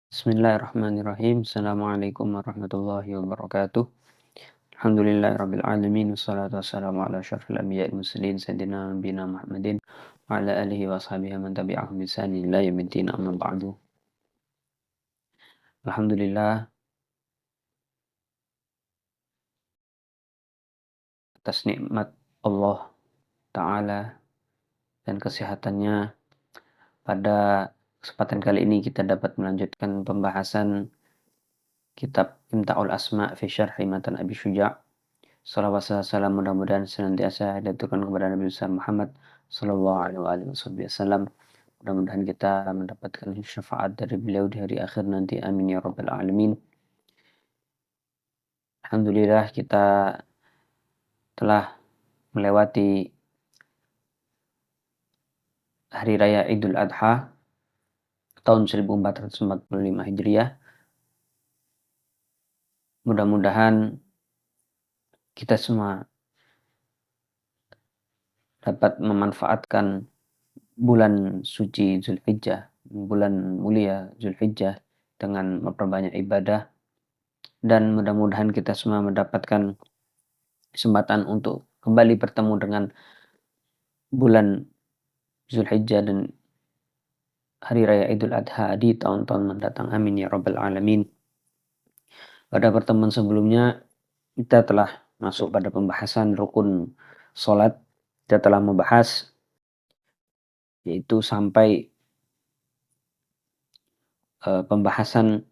Bismillahirrahmanirrahim. Assalamualaikum warahmatullahi wabarakatuh. Alhamdulillahirabbil alamin wassalatu wassalamu ala asyrofil anbiya'i wal mursalin sayyidina nabiyina Muhammadin wa ala alihi wa sahbihi man tabi'ahum bi ihsanin ila yaumiddin amma ba'du. Alhamdulillah atas nikmat Allah taala dan kesehatannya, pada kesempatan kali ini kita dapat melanjutkan pembahasan kitab Imta'ul Asma' fi Syarhi Matan Abi Syuja'. Salawat salam mudah-mudahan senantiasa diaturkan kepada Nabi besar Muhammad sallallahu alaihi wasallam. Mudah-mudahan kita mendapatkan syafaat dari beliau di hari akhir nanti. Amin ya rabbal alamin. Alhamdulillah kita telah melewati hari raya Idul Adha tahun 1445 Hijriah. Mudah-mudahan kita semua dapat memanfaatkan bulan suci Zulhijjah, bulan mulia Zulhijjah, dengan memperbanyak ibadah, dan mudah-mudahan kita semua mendapatkan kesempatan untuk kembali bertemu dengan bulan Zulhijjah dan hari raya Idul Adha di tahun-tahun mendatang. Amin ya rabbal alamin. Pada pertemuan sebelumnya kita telah masuk pada pembahasan rukun sholat. Kita telah membahas yaitu sampai pembahasan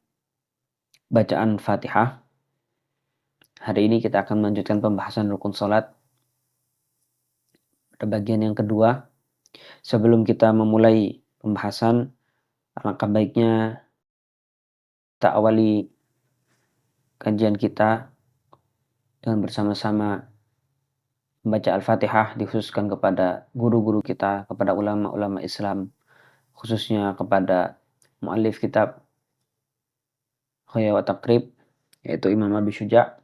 bacaan Fatihah. Hari ini kita akan melanjutkan pembahasan rukun sholat pada bagian yang kedua. Sebelum kita memulai pembahasan, alangkah baiknya kita awali kajian kita dengan bersama-sama membaca Al-Fatihah, dikhususkan kepada guru-guru kita, kepada ulama-ulama Islam, khususnya kepada muallif kitab Haya wa Taqrib, yaitu Imam Abi Syuja',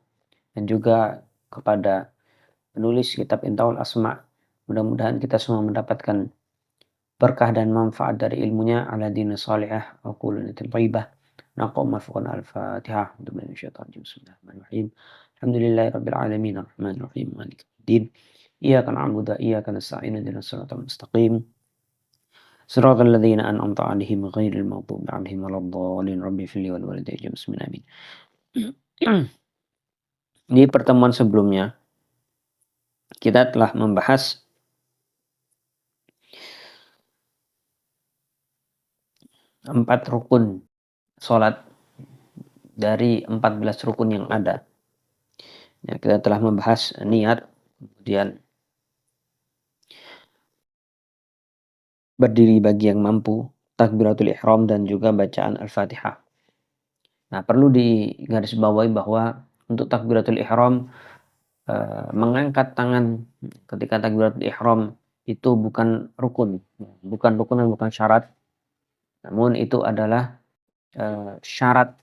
dan juga kepada penulis kitab Imta'ul Asma'. Mudah-mudahan kita semua mendapatkan berkah dan manfaat dari ilmunya. Ala dina salihah wa qulunatil thayyibah. Naqum marfuqan al-Fatihah. Bismillahirrahmanirrahim. Alhamdulillahirabbil alamin arrahmanir rahim maliki yaumiddin. Iyyaka na'budu wa iyyaka nasta'in ihdinas siratal mustaqim. Siratal ladzina an'amta 'alaihim ghairil maghdubi 'alaihim waladdallin. Rabbi fili wal walidayya bismillahirrahmanirrahim. Di pertemuan sebelumnya kita telah membahas empat rukun sholat dari 14 rukun yang ada. Ya, kita telah membahas niat, kemudian berdiri bagi yang mampu, takbiratul ihram, dan juga bacaan Al-Fatihah. Nah, perlu digarisbawahi bahwa untuk takbiratul ihram, mengangkat tangan ketika takbiratul ihram itu bukan rukun dan bukan syarat, namun itu adalah syarat,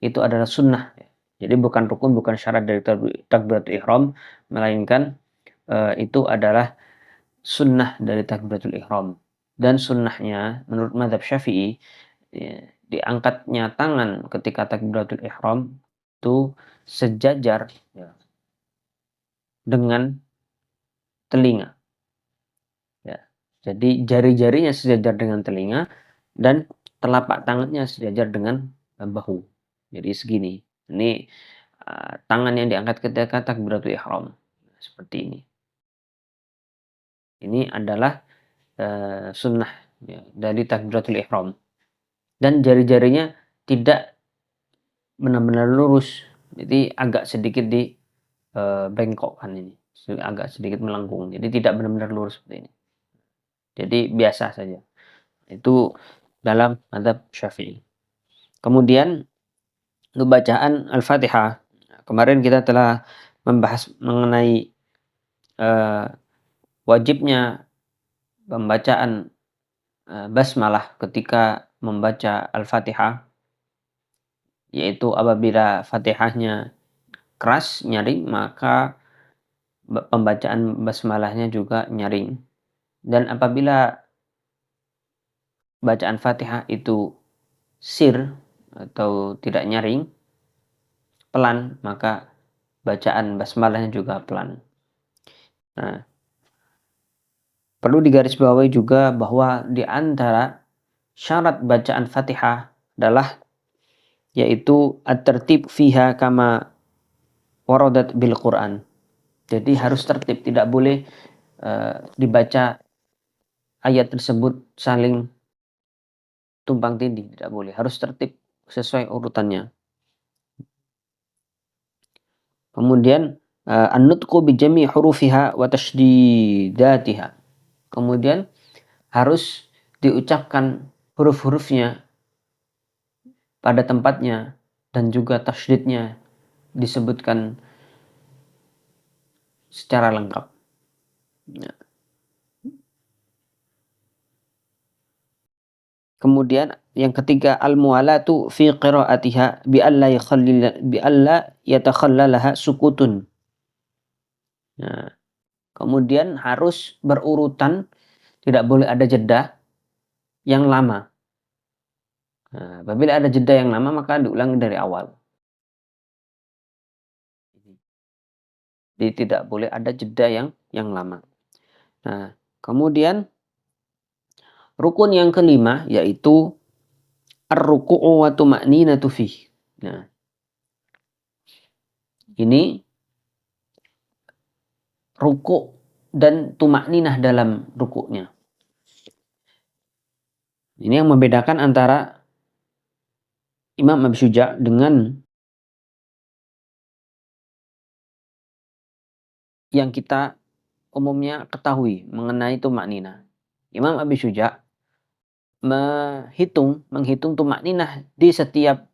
itu adalah sunnah. Jadi bukan rukun, bukan syarat dari takbiratul ihram, melainkan itu adalah sunnah dari takbiratul ihram. Dan sunnahnya menurut mazhab Syafi'i, diangkatnya tangan ketika takbiratul ihram itu sejajar dengan telinga. Ya. Jadi jari-jarinya sejajar dengan telinga dan telapak tangannya sejajar dengan bahu. Jadi segini. Ini tangan yang diangkat ketika takbiratul ihram. Seperti ini. Ini adalah sunnah dari takbiratul ihram. Dan jari-jarinya tidak benar-benar lurus. Jadi agak sedikit dibengkokkan ini. Agak sedikit melengkung. Jadi tidak benar-benar lurus seperti ini. Jadi biasa saja. Itu dalam mazhab Syafi'i. Kemudian untuk bacaan Al-Fatihah, kemarin kita telah membahas mengenai wajibnya pembacaan basmalah ketika membaca Al-Fatihah, yaitu apabila Fatihahnya keras, nyaring, maka pembacaan basmalahnya juga nyaring. Dan apabila bacaan Fatihah itu sir atau tidak nyaring, pelan, maka bacaan basmalahnya juga pelan. Nah, perlu digarisbawahi juga bahwa di antara syarat bacaan Fatihah adalah yaitu at-tertib fiha kama waradat bil Quran. Jadi harus tertib, tidak boleh dibaca ayat tersebut saling tumpang tindih, tidak boleh. Harus tertib sesuai urutannya. Kemudian an-nutqu bi jami' hurufiha wa tasydidatiha. Kemudian harus diucapkan huruf-hurufnya pada tempatnya dan juga tasydidnya disebutkan secara lengkap. Ya. Kemudian yang ketiga al-muwalatu fi qiraatiha bi alla yatakhallalaha sukutun. Nah, kemudian harus berurutan, tidak boleh ada jeda yang lama. Nah, apabila ada jeda yang lama maka diulangi dari awal. Jadi tidak boleh ada jeda yang lama. Nah, kemudian rukun yang kelima yaitu ar-ruku'u wa tuma'ninatu fih. Nah, ini ruku' dan tuma'ninah dalam rukuknya. Ini yang membedakan antara Imam Abi Syuja dengan yang kita umumnya ketahui mengenai tuma'ninah. Imam Abi Syuja menghitung tuma'ninah di setiap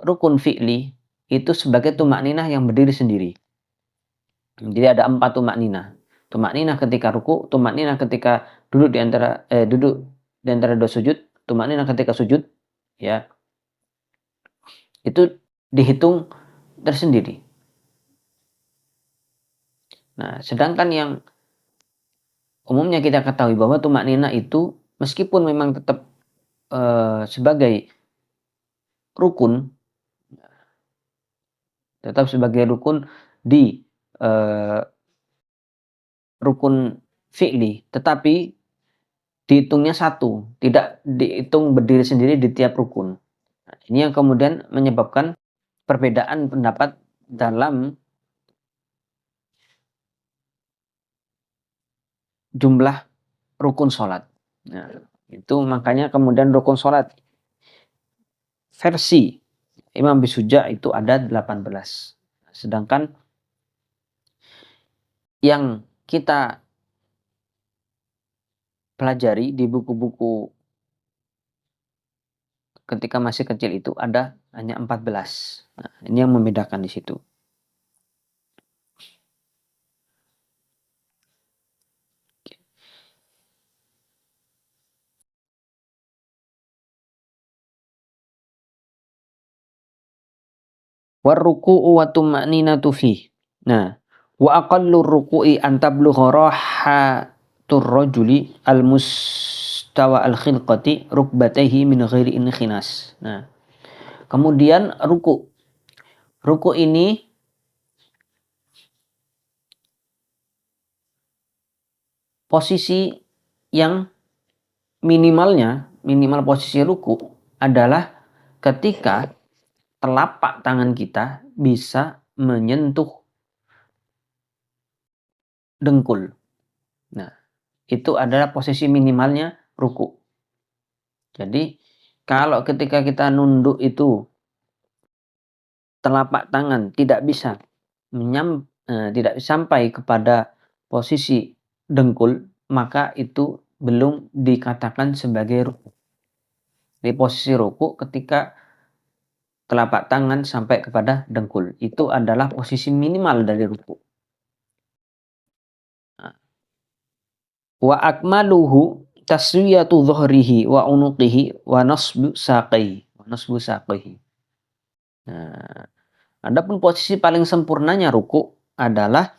rukun fi'li itu sebagai tuma'ninah yang berdiri sendiri. Jadi ada 4 tuma'ninah. Tuma'ninah ketika ruku, tuma'ninah ketika duduk di antara dua sujud, tuma'ninah ketika sujud, ya. Itu dihitung tersendiri. Nah, sedangkan yang umumnya kita ketahui bahwa tuma'ninah itu meskipun memang tetap sebagai rukun, di rukun fi'li, tetapi dihitungnya satu, tidak dihitung berdiri sendiri di tiap rukun. Nah, ini yang kemudian menyebabkan perbedaan pendapat dalam jumlah rukun sholat. Nah, itu makanya kemudian rukun sholat versi Imam Bisuja itu ada 18. Sedangkan yang kita pelajari di buku-buku ketika masih kecil itu ada hanya 14. Nah, ini yang membedakan di situ. Warruku'u wa tuma'ninatu fih. Nah, wa aqallu ruku'i an tablugha rahatur rajuli al-mustawa al-khilqati rukbatayhi min ghairi inkhinas. Nah, kemudian ruku. Ruku ini posisi yang minimal posisi ruku adalah ketika telapak tangan kita bisa menyentuh dengkul. Nah, itu adalah posisi minimalnya ruku. Jadi, kalau ketika kita nunduk itu telapak tangan tidak sampai kepada posisi dengkul, maka itu belum dikatakan sebagai ruku. Di posisi ruku ketika telapak tangan sampai kepada dengkul, itu adalah posisi minimal dari ruku. Wa akmaluhu taswiyatu dhuhrihi wa unuqihi wa nasbu saqihi. Nah, adapun posisi paling sempurnanya ruku adalah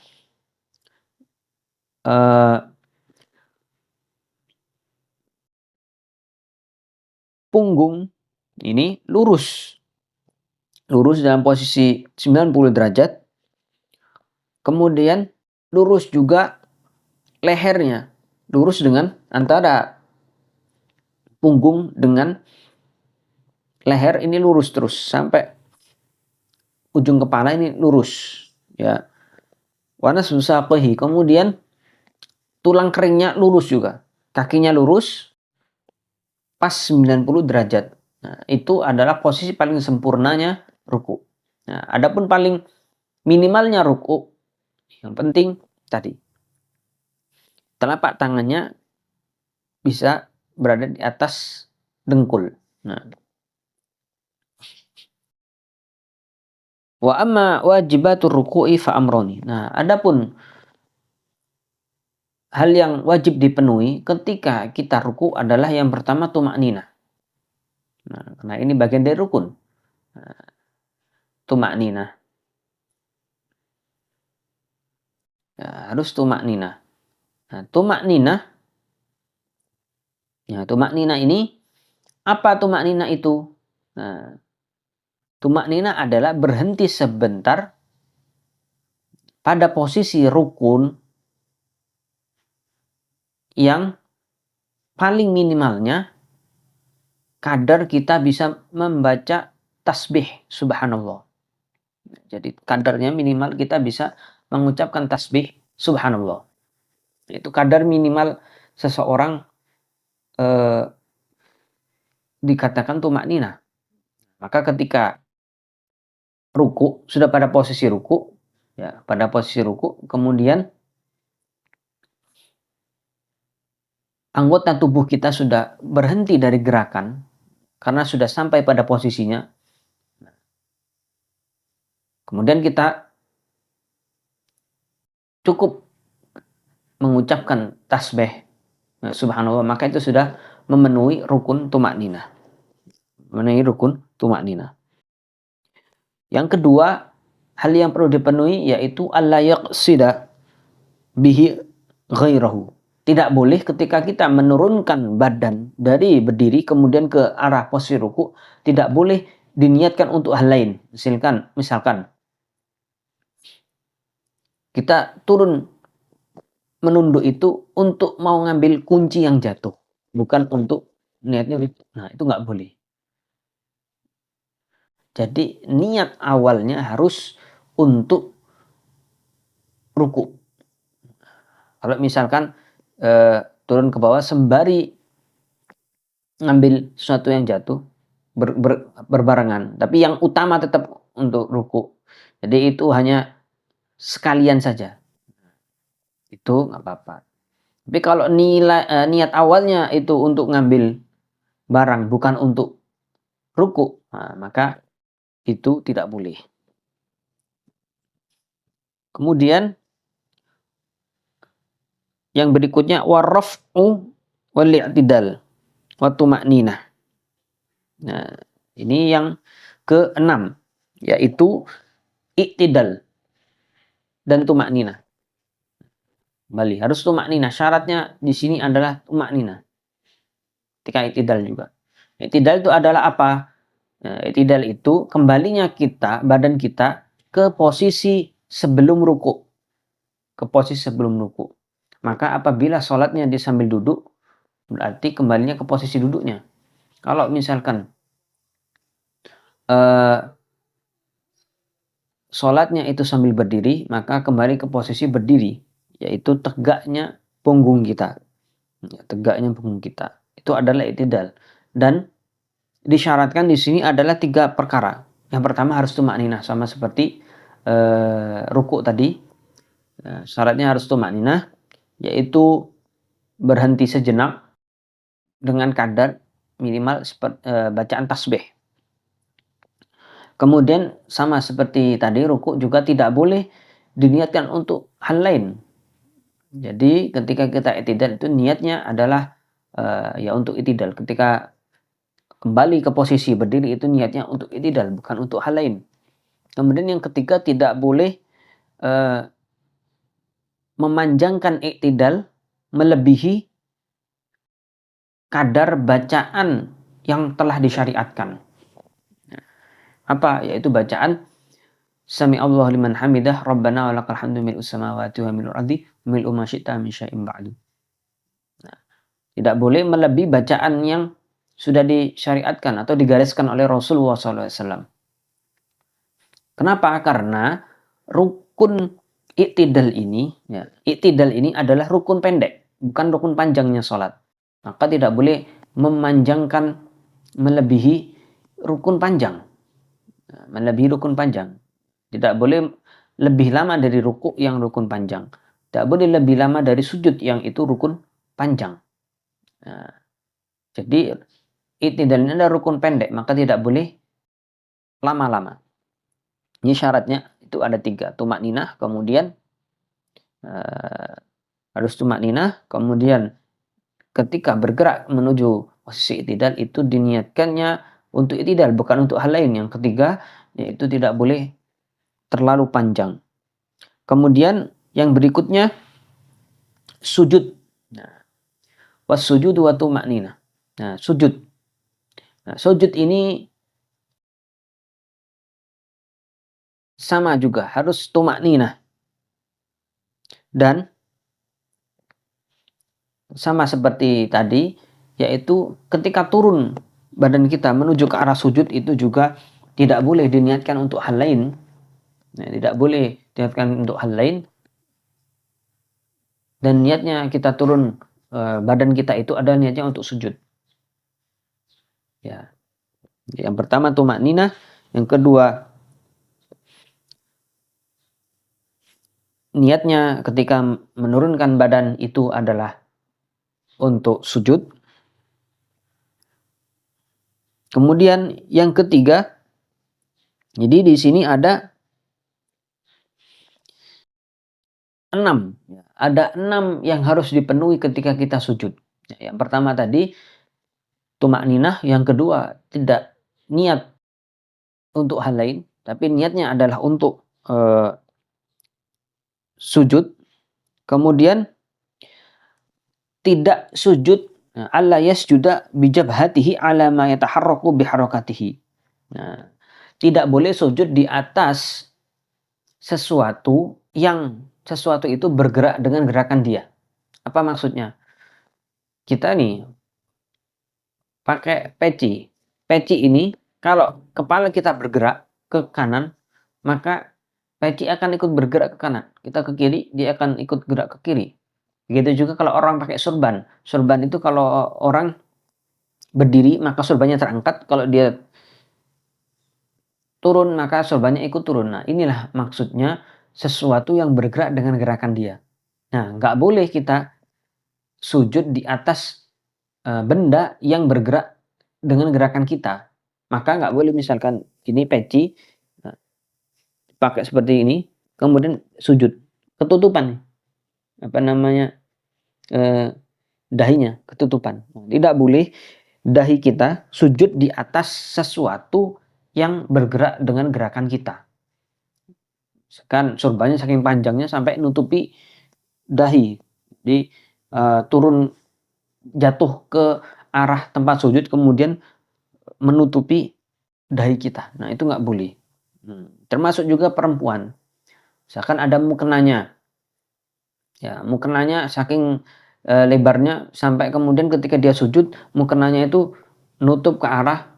punggung ini lurus. Lurus dalam posisi 90 derajat. Kemudian lurus juga lehernya. Lurus dengan antara punggung dengan leher ini lurus terus sampai ujung kepala ini lurus, ya. Warna susah pehi. Kemudian tulang keringnya lurus juga. Kakinya lurus pas 90 derajat. Nah, itu adalah posisi paling sempurnanya ruku. Nah, adapun paling minimalnya ruku, yang penting tadi telapak tangannya bisa berada di atas dengkul. Nah, wa amma wajibatur ruku'i fa amroni. Nah, adapun hal yang wajib dipenuhi ketika kita ruku adalah yang pertama tumakninah. Nah, ini bagian dari rukun. Nah, tumakninah. Ya, harus tumakninah. Nah, tumakninah. Ya, tumakninah ini apa tumakninah itu? Nah, tumakninah adalah berhenti sebentar pada posisi rukun yang paling minimalnya kadar kita bisa membaca tasbih subhanallah. Jadi kadarnya minimal kita bisa mengucapkan tasbih subhanallah. Itu kadar minimal seseorang dikatakan tumakninah. Maka ketika ruku, sudah pada posisi ruku, ya, pada posisi ruku, kemudian anggota tubuh kita sudah berhenti dari gerakan karena sudah sampai pada posisinya. Kemudian kita cukup mengucapkan tasbih subhanallah, maka itu sudah memenuhi rukun tumakninah. Memenuhi rukun tumakninah. Yang kedua, hal yang perlu dipenuhi yaitu alla yaqsida bihi ghairahu. Tidak boleh ketika kita menurunkan badan dari berdiri kemudian ke arah posisi ruku, tidak boleh diniatkan untuk hal lain. Misalkan kita turun menunduk itu untuk mau ngambil kunci yang jatuh, bukan untuk niatnya. Nah, itu nggak boleh. Jadi niat awalnya harus untuk ruku. Kalau misalkan turun ke bawah sembari ngambil sesuatu yang jatuh berbarengan, tapi yang utama tetap untuk ruku. Jadi itu hanya sekalian saja, itu nggak apa-apa. Tapi kalau niat awalnya itu untuk ngambil barang bukan untuk ruku, nah, maka itu tidak boleh. Kemudian yang berikutnya warraf'u wal i'tidal wa tuma'ninah. Nah, ini yang keenam, yaitu i'tidal dan tumakninah. Kembali harus tumakninah. Syaratnya di sini adalah tumakninah. Ketika i'tidal juga. I'tidal itu adalah apa? I'tidal itu kembalinya badan kita ke posisi sebelum ruku. Ke posisi sebelum ruku. Maka apabila sholatnya dia sambil duduk, berarti kembalinya ke posisi duduknya. Kalau misalkan sholatnya itu sambil berdiri, maka kembali ke posisi berdiri, yaitu tegaknya punggung kita. Tegaknya punggung kita. Itu adalah i'tidal. Dan disyaratkan di sini adalah 3 perkara. Yang pertama harus tumakninah, sama seperti ruku tadi. Syaratnya harus tumakninah, yaitu berhenti sejenak dengan kadar minimal bacaan tasbih. Kemudian sama seperti tadi ruku juga tidak boleh diniatkan untuk hal lain. Jadi ketika kita i'tidal itu niatnya adalah ya untuk i'tidal. Ketika kembali ke posisi berdiri itu niatnya untuk i'tidal, bukan untuk hal lain. Kemudian yang ketiga, tidak boleh memanjangkan i'tidal melebihi kadar bacaan yang telah disyariatkan. Apa? Yaitu bacaan Sami Allahu liman hamidah, Rabbana wa lakal hamdu mil'us samawati wa mil'ul ardi mil'u ma syi'ta min syai'in ba'du. Nah, tidak boleh melebihi bacaan yang sudah disyariatkan atau digariskan oleh Rasulullah SAW. Kenapa? Karena rukun i'tidal ini, ya, i'tidal ini adalah rukun pendek, bukan rukun panjangnya sholat. Maka tidak boleh memanjangkan melebihi rukun panjang. Melebihi rukun panjang. Tidak boleh lebih lama dari ruku yang rukun panjang. Tidak boleh lebih lama dari sujud yang itu rukun panjang. Nah, jadi i'tidal ini adalah rukun pendek, maka tidak boleh lama-lama. Ini syaratnya itu ada 3. Tumakninah, kemudian harus tumakninah, kemudian ketika bergerak menuju posisi i'tidal itu diniatkannya untuk i'tidal, bukan untuk hal lain. Yang ketiga, yaitu tidak boleh terlalu panjang. Kemudian yang berikutnya sujud. Nah, was-sujud wa tumakninah. Nah, sujud. Nah, sujud ini sama juga harus tumakninah. Dan sama seperti tadi, yaitu ketika turun badan kita menuju ke arah sujud itu juga tidak boleh diniatkan untuk hal lain. Nah, tidak boleh diniatkan untuk hal lain. Dan niatnya kita turun badan kita itu adalah niatnya untuk sujud. Ya. Yang pertama tumakninah, yang kedua niatnya ketika menurunkan badan itu adalah untuk sujud. Kemudian yang ketiga, jadi di sini ada 6. Ada 6 yang harus dipenuhi ketika kita sujud. Yang pertama tadi tumakninah, yang kedua tidak niat untuk hal lain, tapi niatnya adalah untuk sujud. Kemudian tidak sujud alla yasjuda bijabhatihi ala ma yataharraku biharakatihi. Nah, tidak boleh sujud di atas sesuatu itu bergerak dengan gerakan dia. Apa maksudnya? Kita nih pakai peci. Peci ini kalau kepala kita bergerak ke kanan, maka peci akan ikut bergerak ke kanan. Kita ke kiri, dia akan ikut gerak ke kiri. Begitu juga kalau orang pakai surban. Surban itu kalau orang berdiri maka surbannya terangkat, kalau dia turun maka surbannya ikut turun. Nah, inilah maksudnya sesuatu yang bergerak dengan gerakan dia. Nah, nggak boleh kita sujud di atas benda yang bergerak dengan gerakan kita. Maka nggak boleh misalkan ini peci, nah, pakai seperti ini, kemudian sujud, ketutupan, apa namanya, dahinya ketutupan. Tidak boleh dahi kita sujud di atas sesuatu yang bergerak dengan gerakan kita. Kan surbannya saking panjangnya sampai nutupi dahi, jadi turun jatuh ke arah tempat sujud kemudian menutupi dahi kita. Nah, itu nggak boleh. Termasuk juga perempuan. Misalkan ada mukenanya, ya mukenanya saking lebarnya sampai kemudian ketika dia sujud mukenanya itu nutup ke arah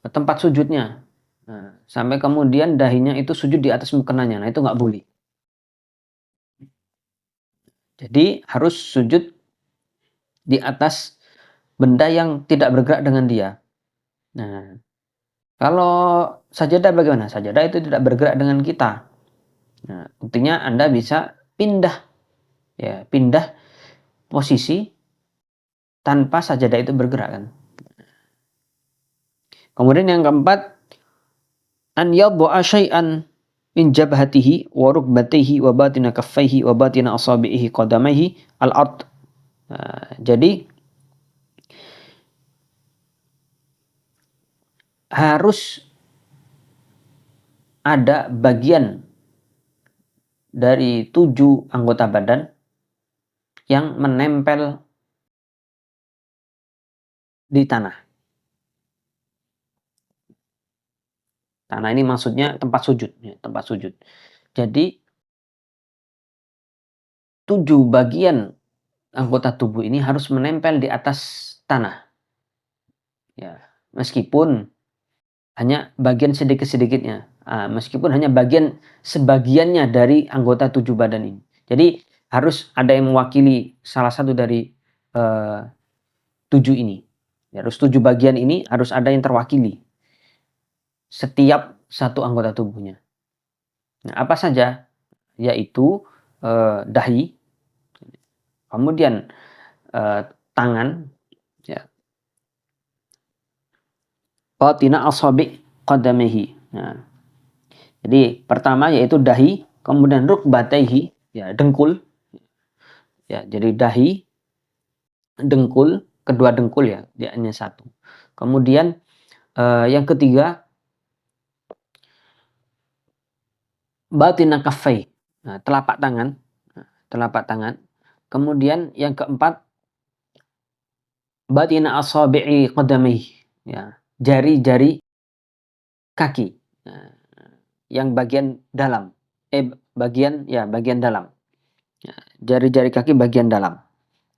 tempat sujudnya. Nah, sampai kemudian dahinya itu sujud di atas mukenanya. Nah, itu nggak boleh. Jadi harus sujud di atas benda yang tidak bergerak dengan dia. Nah, kalau sajadah bagaimana? Sajadah itu tidak bergerak dengan kita. Nah, buktinya Anda bisa pindah, ya, pindah posisi tanpa sajadah itu bergerak kan. Kemudian yang keempat, an yadha'a syai'an min jabhatihi wa rukbatihi wa batina kaffaihi wa batina asabihi qadamaihi al-ard. Nah, jadi harus ada bagian dari 7 anggota badan yang menempel di tanah. Tanah ini maksudnya tempat sujud, ya, tempat sujud. Jadi 7 bagian anggota tubuh ini harus menempel di atas tanah. Ya, meskipun hanya bagian sedikit-sedikitnya. Meskipun hanya sebagiannya dari anggota 7 badan ini. Jadi harus ada yang mewakili salah satu dari 7 ini. Ya, harus 7 bagian ini harus ada yang terwakili setiap satu anggota tubuhnya. Nah, apa saja? Yaitu dahi, kemudian tangan, ya, batina asabi qadamihi. Nah, jadi pertama yaitu dahi, kemudian rukbataihi, ya, dengkul. Ya, jadi dahi, dengkul, kedua dengkul, ya, dia hanya satu. Kemudian yang ketiga batina kaffai. Nah, telapak tangan, telapak tangan. Kemudian yang keempat batina asabi'i qadamihi, ya, jari-jari kaki. Nah, yang bagian dalam. Bagian dalam. Ya, jari-jari kaki bagian dalam.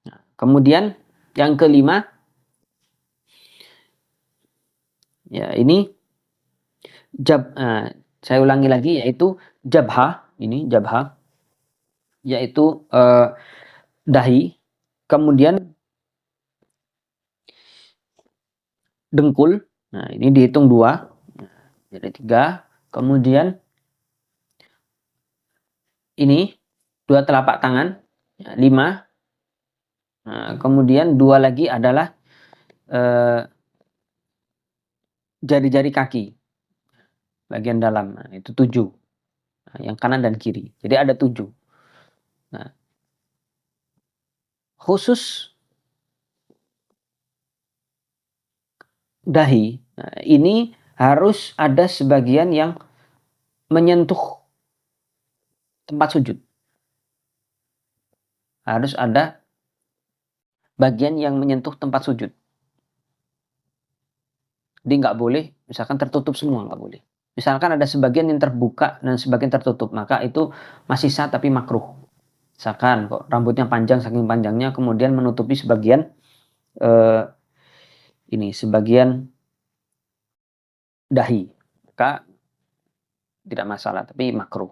Nah, kemudian yang kelima, ya, ini saya ulangi lagi, yaitu jabha, ini jabha, yaitu dahi, kemudian dengkul. Nah, ini dihitung 2, jadi 3. Kemudian ini 2 telapak tangan, 5. Nah, kemudian 2 lagi adalah jari-jari kaki bagian dalam. Nah, itu 7. Nah, yang kanan dan kiri. Jadi ada 7. Nah, khusus dahi, nah, ini harus ada sebagian yang menyentuh tempat sujud. Harus ada bagian yang menyentuh tempat sujud. Jadi nggak boleh misalkan tertutup semua, nggak boleh. Misalkan ada sebagian yang terbuka dan sebagian tertutup, maka itu masih sah tapi makruh. Misalkan kok rambutnya panjang, saking panjangnya kemudian menutupi sebagian sebagian dahi, maka tidak masalah, tapi makruh.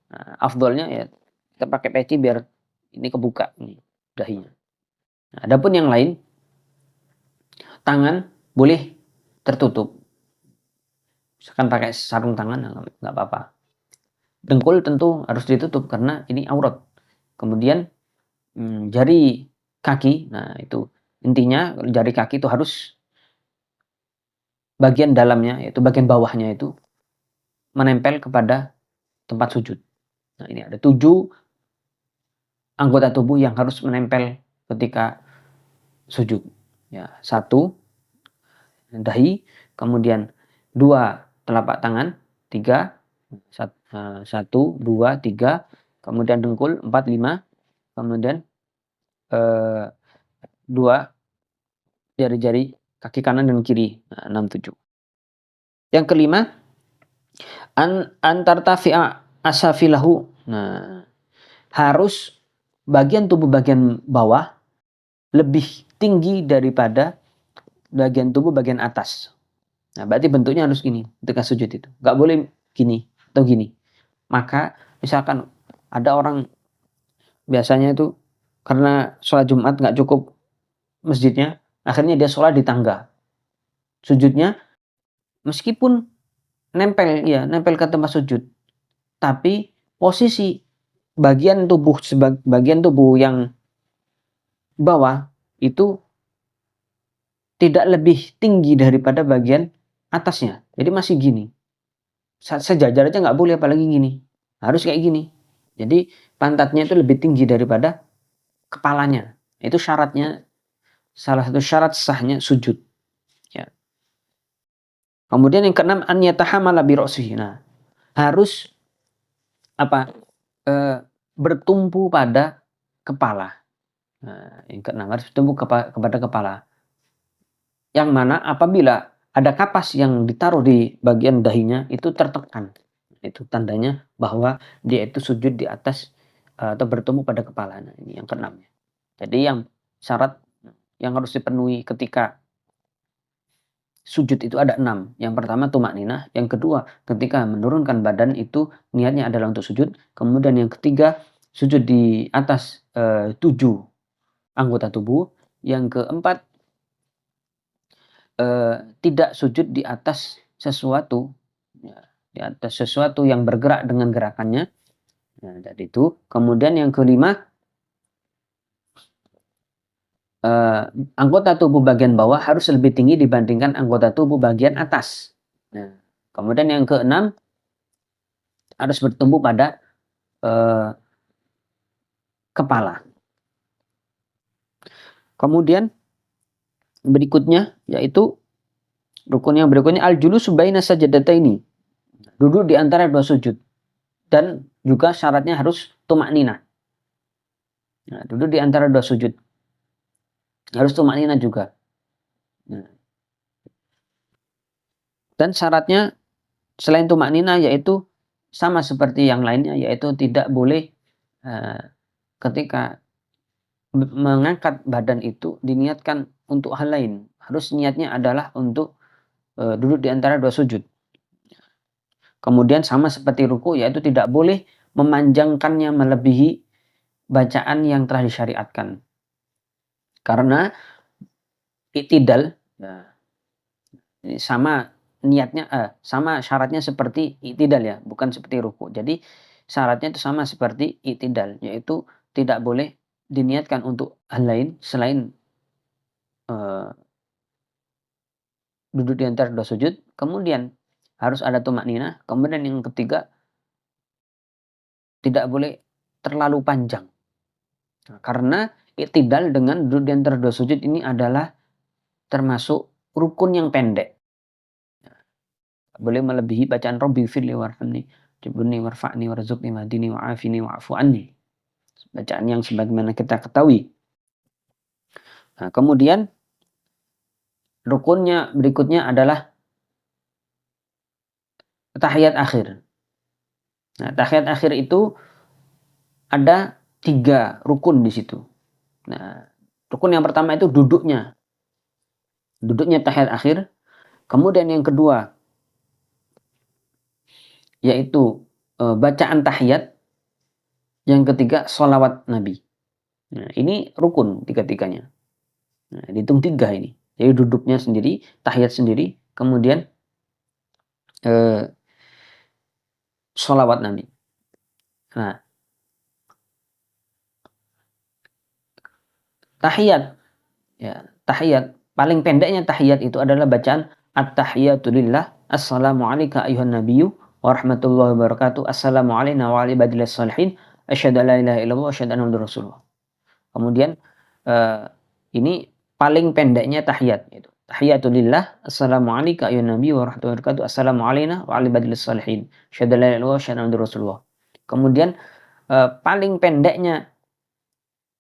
Nah, afdolnya ya kita pakai peci biar ini kebuka ini dahinya. Nah, adapun yang lain, tangan boleh tertutup. Misalkan pakai sarung tangan, nggak apa-apa. Dengkul tentu harus ditutup karena ini aurat. Kemudian jari kaki, nah itu intinya jari kaki itu harus bagian dalamnya, yaitu bagian bawahnya itu menempel kepada tempat sujud. Nah, ini ada 7 anggota tubuh yang harus menempel ketika sujud. Ya, 1 dahi, kemudian 2 telapak tangan, 3 1 2 3, kemudian dengkul 4 5, kemudian 2 jari-jari kaki kanan dan kiri, 6 7. Yang kelima, antar tafi'a asafilahu. Nah, harus bagian tubuh bagian bawah lebih tinggi daripada bagian tubuh bagian atas. Nah, berarti bentuknya harus gini ketika sujud itu. Nggak boleh gini atau gini. Maka misalkan ada orang biasanya itu karena sholat Jumat nggak cukup masjidnya, akhirnya dia sholat di tangga. Sujudnya meskipun nempel ke tempat sujud, tapi posisi bagian tubuh yang bawah itu tidak lebih tinggi daripada bagian atasnya. Jadi masih gini. Sejajar aja nggak boleh, apalagi gini. Harus kayak gini. Jadi pantatnya itu lebih tinggi daripada kepalanya. Itu syaratnya, salah satu syarat sahnya sujud. Ya. Kemudian yang keenam, an yatahamala bi ra'sihi. Nah, harus bertumpu pada kepala. Nah, yang keenam harus bertumpu kepada kepala. Yang mana apabila ada kapas yang ditaruh di bagian dahinya itu tertekan. Itu tandanya bahwa dia itu sujud di atas atau bertumpu pada kepala. Nah, ini yang keenam. Jadi yang syarat yang harus dipenuhi ketika sujud itu ada 6. Yang pertama tumakninah, yang kedua ketika menurunkan badan itu niatnya adalah untuk sujud, kemudian yang ketiga sujud di atas 7 anggota tubuh, yang keempat tidak sujud di atas sesuatu, ya, di atas sesuatu yang bergerak dengan gerakannya. Nah, dari itu. Kemudian yang kelima, anggota tubuh bagian bawah harus lebih tinggi dibandingkan anggota tubuh bagian atas. Nah, kemudian yang keenam, harus bertumbuh pada kepala. Kemudian berikutnya yaitu rukun yang berikutnya al-julusu baina sajadataini. Duduk di antara dua sujud. Dan juga syaratnya harus tumakninah. Nah, duduk di antara dua sujud. Harus tumakninah juga. Nah, dan syaratnya selain tumakninah yaitu sama seperti yang lainnya, yaitu tidak boleh ketika mengangkat badan itu diniatkan untuk hal lain. Harus niatnya adalah untuk duduk di antara dua sujud. Kemudian sama seperti ruku, yaitu tidak boleh memanjangkannya melebihi bacaan yang telah disyariatkan. Karena i'tidal, ya, sama niatnya, sama syaratnya seperti i'tidal ya, bukan seperti ruku. Jadi syaratnya itu sama seperti i'tidal, yaitu tidak boleh diniatkan untuk hal lain selain duduk di antara dua sujud, kemudian harus ada tumakninah, kemudian yang ketiga tidak boleh terlalu panjang. Nah, karena i'tidal dengan duduk di antara dua sujud ini adalah termasuk rukun yang pendek. Boleh melebihi bacaan Rabbi firli warhamni jibni warfa'ni warzuqni wahdini wa'afini wa'fu anni. Bacaan yang sebagaimana kita ketahui. Nah, kemudian rukunnya berikutnya adalah tahiyat akhir. Nah, tahiyat akhir itu ada 3 rukun di situ. Nah, rukun yang pertama itu duduknya. Duduknya tahiyat akhir. Kemudian yang kedua yaitu bacaan tahiyat. Yang ketiga sholawat Nabi. Nah, ini rukun tiga-tiganya. Nah, dihitung 3 ini. Jadi duduknya sendiri, tahiyat sendiri, kemudian sholawat Nabi. Nah, tahiyat, ya, tahiyat paling pendeknya tahiyat itu adalah bacaan at-tahiyatu lillah, assalamu alayka ayuhan nabiyyu wa rahmatullahi wa barakatuh, assalamu alayna wa ala ibadillah salihin, asyhadu an la ilaha illallah wa asyhadu anna muhammadar rasulullah. Kemudian ini paling pendeknya tahiyat itu. Tahiyatu lillah, assalamu alayka ayuhan nabiyyu wa rahmatullahi wa barakatuh, assalamu alayna wa ala ibadillah salihin, asyhadu an la ilaha illallah wa asyhadu anna muhammadar rasulullah. Kemudian paling pendeknya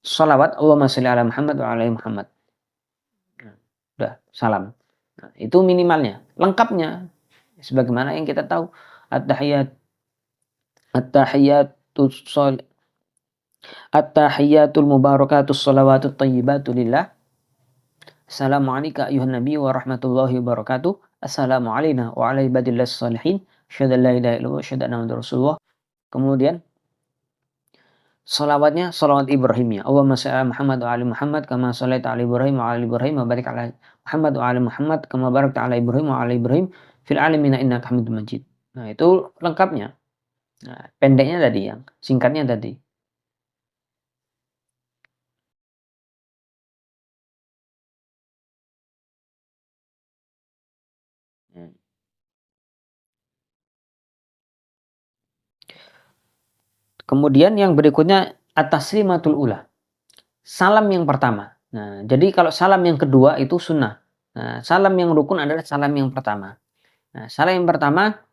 sholawat, Allahumma sholli ala Muhammad wa ala Muhammad. Udah, salam. Nah, itu minimalnya. Lengkapnya sebagaimana yang kita tahu, at-tahiyat at-tahiyatul mubarakatus shalawatut thayyibatu lillah. Assalamu alayka ayuhan nabiy wa rahmatullahi wa barakatuh. Assalamu alayna wa ala ibadillah salihin. Asyhadu an la ilaha illallah wa asyhadu anna muhammadar rasulullah. Kemudian salawatnya salawat Ibrahimiyah. Allahumma shalli ala Muhammad wa ali Muhammad kama shallaita ala Ibrahim wa ala Ibrahim wa barik ala Muhammad wa ali Muhammad kama barakta ala Ibrahim wa ala Ibrahim fil alamin innaka Hamidum Majid. Nah, itu lengkapnya. Nah, pendeknya tadi, yang singkatnya tadi. Kemudian yang berikutnya at-taslimatul ula. Salam yang pertama. Nah, jadi kalau salam yang kedua itu sunnah. Nah, salam yang rukun adalah salam yang pertama. Nah, salam yang pertama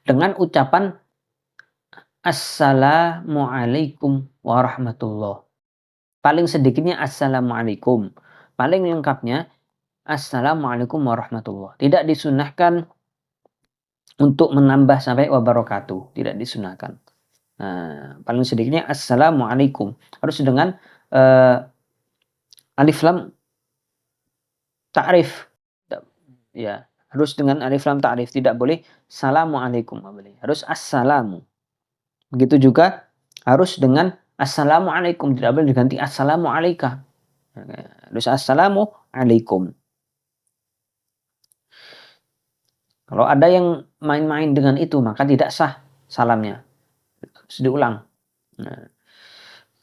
dengan ucapan assalamualaikum warahmatullah. Paling sedikitnya assalamualaikum. Paling lengkapnya Assalamualaikum warahmatullah. Tidak disunahkan untuk menambah sampai wabarakatuh, tidak disunahkan. Nah, paling sedikitnya assalamualaikum. Harus dengan alif lam ta'rif. Ya, harus dengan alif lam ta'rif, tidak boleh salamualaikum, nggak boleh. Harus assalamu. Begitu juga harus dengan assalamualaikum, tidak boleh diganti assalamu alaika. Harus assalamu alaikum. Kalau ada yang main-main dengan itu, maka tidak sah salamnya. Harus diulang. Nah,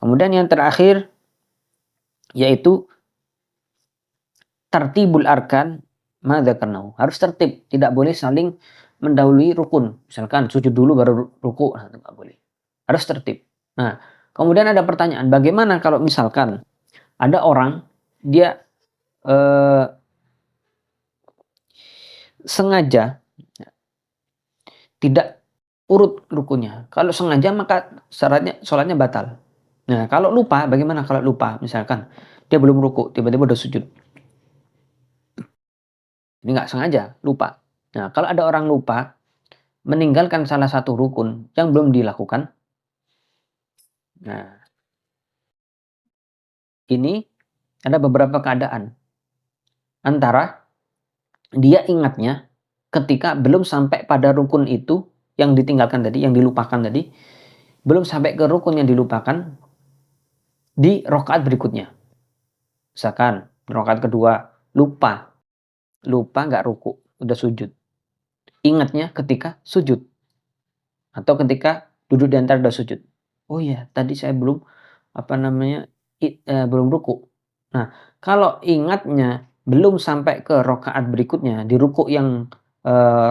kemudian yang terakhir yaitu tartibul arkan madzakarnahu. Harus tertib, tidak boleh saling mendahului rukun. Misalkan sujud dulu baru ruku, nah, itu nggak boleh. Harus tertib. Nah, kemudian ada pertanyaan, bagaimana kalau misalkan ada orang dia eh, sengaja tidak urut rukunya. Kalau sengaja maka syaratnya sholatnya batal. Nah, kalau lupa, bagaimana kalau lupa? Misalkan dia belum ruku, tiba-tiba udah sujud. Ini nggak sengaja, lupa. Nah, kalau ada orang lupa, meninggalkan salah satu rukun yang belum dilakukan, nah, ini ada beberapa keadaan. Antara dia ingatnya ketika belum sampai pada rukun itu yang ditinggalkan tadi, yang dilupakan tadi, belum sampai ke rukun yang dilupakan di rokaat berikutnya. Misalkan rokaat kedua lupa, nggak ruku, udah sujud. Ingatnya ketika sujud atau ketika duduk di antara dua sujud. Oh iya, tadi saya belum belum ruku. Nah, kalau ingatnya belum sampai ke rokaat berikutnya, di ruku yang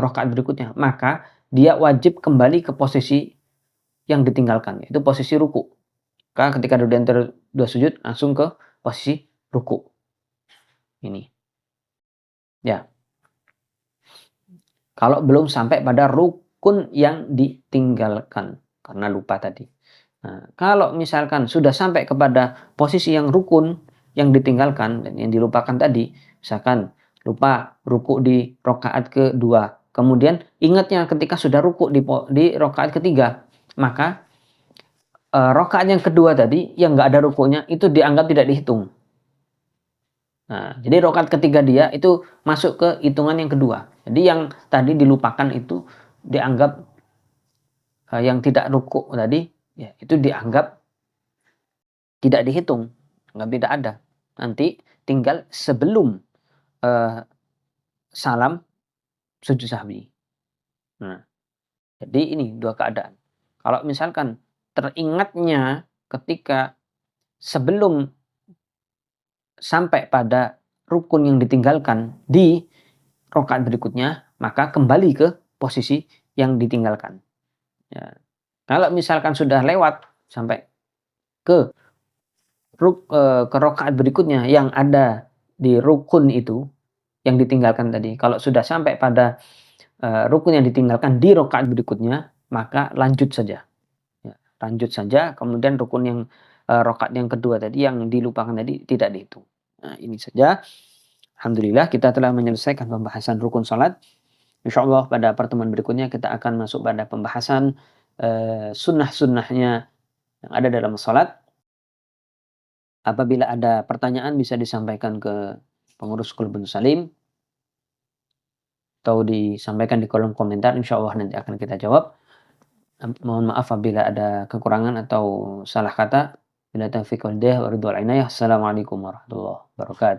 rokaat berikutnya, maka dia wajib kembali ke posisi yang ditinggalkan, yaitu posisi ruku. Maka ketika duduk di antara dua sujud, langsung ke posisi ruku. Ini. Ya. Kalau belum sampai pada rukun yang ditinggalkan karena lupa tadi. Nah, kalau misalkan sudah sampai kepada posisi yang rukun yang ditinggalkan dan yang dilupakan tadi, misalkan lupa ruku di rokaat kedua, kemudian ingatnya ketika sudah ruku di rokaat ketiga, maka rokaat yang kedua tadi yang nggak ada rukunya itu dianggap tidak dihitung. Nah, jadi rokaat ketiga dia itu masuk ke hitungan yang kedua. Jadi yang tadi dilupakan itu dianggap yang tidak ruku tadi, ya itu dianggap tidak dihitung, anggap tidak ada. Nanti tinggal sebelum salam sujud sahwi. Nah, jadi ini dua keadaan. Kalau misalkan teringatnya ketika sebelum sampai pada rukun yang ditinggalkan di rokaat berikutnya, maka kembali ke posisi yang ditinggalkan. Ya. Kalau misalkan sudah lewat sampai ke rokaat berikutnya yang ada di rukun itu yang ditinggalkan tadi, kalau sudah sampai pada rukun yang ditinggalkan di rokaat berikutnya, maka lanjut saja. Ya, lanjut saja. Kemudian rukun yang rokaat yang kedua tadi yang dilupakan tadi tidak dihitung. Nah, ini saja. Alhamdulillah kita telah menyelesaikan pembahasan rukun salat. Insyaallah pada pertemuan berikutnya kita akan masuk pada pembahasan sunnah-sunnahnya yang ada dalam salat. Apabila ada pertanyaan bisa disampaikan ke pengurus Qulubun Salim atau disampaikan di kolom komentar, insyaallah nanti akan kita jawab. Mohon maaf apabila ada kekurangan atau salah kata. Bila taufiq wal hidayah wa ridwal inayah. Assalamualaikum warahmatullahi wabarakatuh.